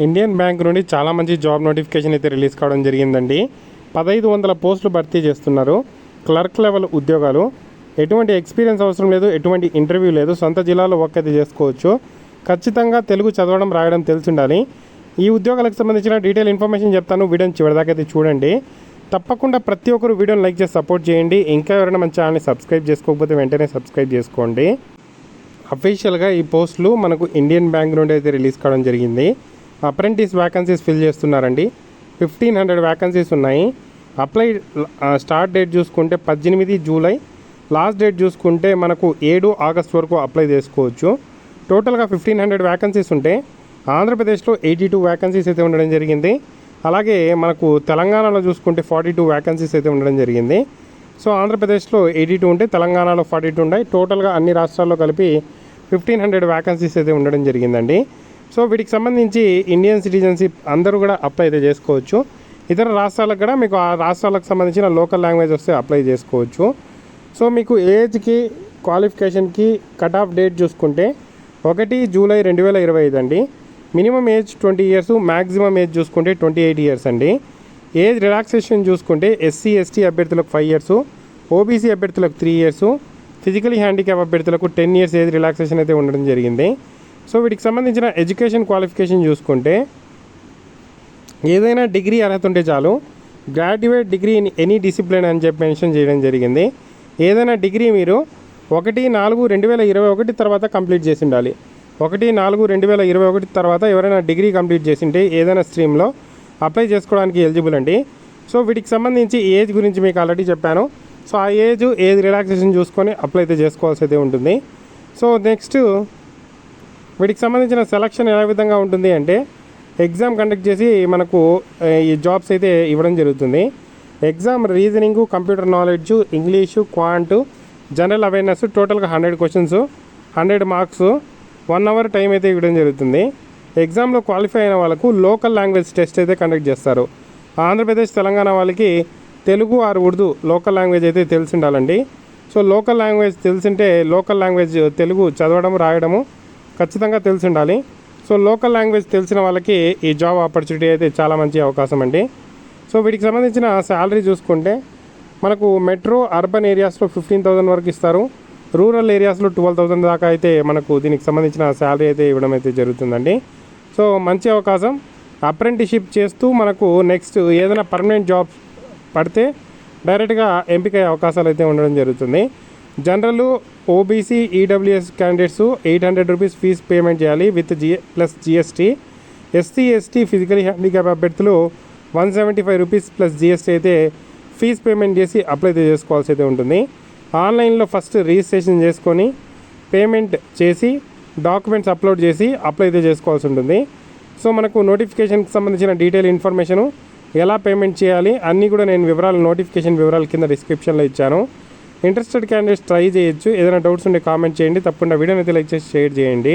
Indian bank నుండి చాలా మంచి జాబ్ నోటిఫికేషన్ అయితే రిలీజ్ కావడం జరిగిందండి. 1500 పోస్టులు భర్తీ చేస్తున్నారు. క్లర్క్ లెవెల్ ఉద్యోగాలు. ఎటువంటి ఎక్స్పీరియన్స్ అవసరం లేదు, ఎటువంటి ఇంటర్వ్యూ లేదు. సొంత జిల్లాలో వర్క్ అయితే చేసుకోవచ్చు. ఖచ్చితంగా తెలుగు చదవడం రాయడం తెలిసి ఉండాలి. ఈ ఉద్యోగాలకు సంబంధించిన డీటెయిల్ ఇన్ఫర్మేషన్ చెప్తాను. వీడియోని చివరిదాకా అయితే చూడండి. తప్పకుండా ప్రతి ఒక్కరు వీడియోని లైక్ చేసి సపోర్ట్ చేయండి. ఇంకా ఎవరైనా మన ఛానల్ని సబ్స్క్రైబ్ చేసుకోకపోతే వెంటనే సబ్స్క్రైబ్ చేసుకోండి. అఫీషియల్గా ఈ పోస్టులు మనకు ఇండియన్ బ్యాంక్ నుండి అయితే రిలీజ్ కావడం జరిగింది. అప్రెంటిస్ వ్యాకెన్సీస్ ఫిల్ చేస్తున్నారండి. 1500 వ్యాకెన్సీస్ ఉన్నాయి. అప్లై స్టార్ట్ డేట్ చూసుకుంటే 18 జూలై, లాస్ట్ డేట్ చూసుకుంటే మనకు 7 ఆగస్ట్ వరకు అప్లై చేసుకోవచ్చు. టోటల్గా 1500 వ్యాకెన్సీస్ ఉంటే ఆంధ్రప్రదేశ్లో 82 వ్యాకెన్సీస్ అయితే ఉండడం జరిగింది. అలాగే మనకు తెలంగాణలో చూసుకుంటే 42 వ్యాకెన్సీస్ అయితే ఉండడం జరిగింది. సో ఆంధ్రప్రదేశ్లో 82 ఉంటే తెలంగాణలో 42 ఉన్నాయి. టోటల్గా అన్ని రాష్ట్రాల్లో కలిపి 1500 వ్యాకెన్సీస్ అయితే ఉండడం జరిగిందండి. సో వీటికి సంబంధించి ఇండియన్ సిటిజన్షిప్ అందరూ కూడా అప్లై అయితే చేసుకోవచ్చు. ఇతర రాష్ట్రాలకు కూడా మీకు ఆ రాష్ట్రాలకు సంబంధించిన లోకల్ లాంగ్వేజ్ వస్తే అప్లై చేసుకోవచ్చు. సో మీకు ఏజ్కి క్వాలిఫికేషన్కి కట్ ఆఫ్ డేట్ చూసుకుంటే 1 జూలై 2025 అండి. Minimum age 20 years, maximum age చూసుకుంటే 28 ఇయర్స్ అండి. ఏజ్ రిలాక్సేషన్ చూసుకుంటే ఎస్సీ ఎస్టీ అభ్యర్థులకు 5 ఇయర్స్, ఓబీసీ అభ్యర్థులకు 3 ఇయర్స్, ఫిజికలీ హ్యాండిక్యాప్ అభ్యర్థులకు 10 ఇయర్స్ ఏజ్ రిలాక్సేషన్ అయితే ఉండడం జరిగింది. సో వీటికి సంబంధించిన ఎడ్యుకేషన్ క్వాలిఫికేషన్ చూసుకుంటే ఏదైనా డిగ్రీ అర్హత ఉంటే చాలు. Graduate degree in any discipline అని చెప్పి మెన్షన్ చేయడం జరిగింది. ఏదైనా డిగ్రీ మీరు 1/4/2021 తర్వాత కంప్లీట్ చేసి ఉండాలి. 1/4/2021 తర్వాత ఎవరైనా డిగ్రీ కంప్లీట్ చేసింటే ఏదైనా స్ట్రీమ్లో అప్లై చేసుకోవడానికి ఎలిజిబుల్ అండి. సో వీటికి సంబంధించి ఏజ్ గురించి మీకు ఆల్రెడీ చెప్పాను. సో ఆ ఏజ్ రిలాక్సేషన్ చూసుకొని అప్లై అయితే చేసుకోవాల్సి అయితే ఉంటుంది. సో నెక్స్ట్ వీటికి సంబంధించిన సెలక్షన్ ఎలా విధంగా ఉంటుంది అంటే ఎగ్జామ్ కండక్ట్ చేసి మనకు ఈ జాబ్స్ అయితే ఇవ్వడం జరుగుతుంది. Exam reasoning, computer knowledge, English, quant, general awareness, టోటల్గా 100 క్వశ్చన్స్, 100 మార్క్స్, 1 అవర్ టైం అయితే ఇవ్వడం జరుగుతుంది. ఎగ్జామ్లో క్వాలిఫై అయిన వాళ్ళకు లోకల్ లాంగ్వేజ్ టెస్ట్ అయితే కండక్ట్ చేస్తారు. ఆంధ్రప్రదేశ్, తెలంగాణ వాళ్ళకి Telugu are Urdu local language అయితే తెలిసి ఉండాలండి. So local language తెలిసింటే local language Telugu చదవడం రాయడము ఖచ్చితంగా తెలిసి ఉండాలి. సో లోకల్ లాంగ్వేజ్ తెలిసిన వాళ్ళకి ఈ జాబ్ ఆపర్చునిటీ అయితే చాలా మంచి అవకాశం అండి. సో వీటికి సంబంధించిన శాలరీ చూసుకుంటే మనకు మెట్రో అర్బన్ ఏరియాస్లో 15,000 వరకు ఇస్తారు. రూరల్ ఏరియాస్లో 12,000 దాకా అయితే మనకు దీనికి సంబంధించిన శాలరీ అయితే ఇవ్వడం అయితే జరుగుతుందండి. సో మంచి అవకాశం. అప్రెంటిస్షిప్ చేస్తూ మనకు నెక్స్ట్ ఏదైనా పర్మనెంట్ జాబ్ పడితే డైరెక్ట్గా ఎంపిక అయ్యే అవకాశాలు అయితే ఉండడం జరుగుతుంది. General, OBC, EWS candidates 800 rupees fee payment చేయాలి with plus GST. SC ST physically handicap అభ్యర్థులు 175 రూపీస్ ప్లస్ జిఎస్టీ అయితే ఫీజ్ పేమెంట్ చేసి అప్లై చేసుకోవాల్సి అయితే ఉంటుంది. ఆన్లైన్లో ఫస్ట్ రిజిస్ట్రేషన్ చేసుకొని పేమెంట్ చేసి డాక్యుమెంట్స్ అప్లోడ్ చేసి అప్లై అయితే చేసుకోవాల్సి ఉంటుంది. సో మనకు నోటిఫికేషన్కి సంబంధించిన డీటెయిల్ ఇన్ఫర్మేషను, ఎలా పేమెంట్ చేయాలి అన్నీ కూడా నేను నోటిఫికేషన్ వివరాలు కింద డిస్క్రిప్షన్లో ఇచ్చాను. ఇంట్రెస్టెడ్ క్యాండిడేట్స్ ట్రై చేయొచ్చు. ఏదైనా డౌట్స్ ఉంటే కామెంట్ చేయండి. తప్పకుండా వీడియోని అయితే లైక్ చేసి షేర్ చేయండి.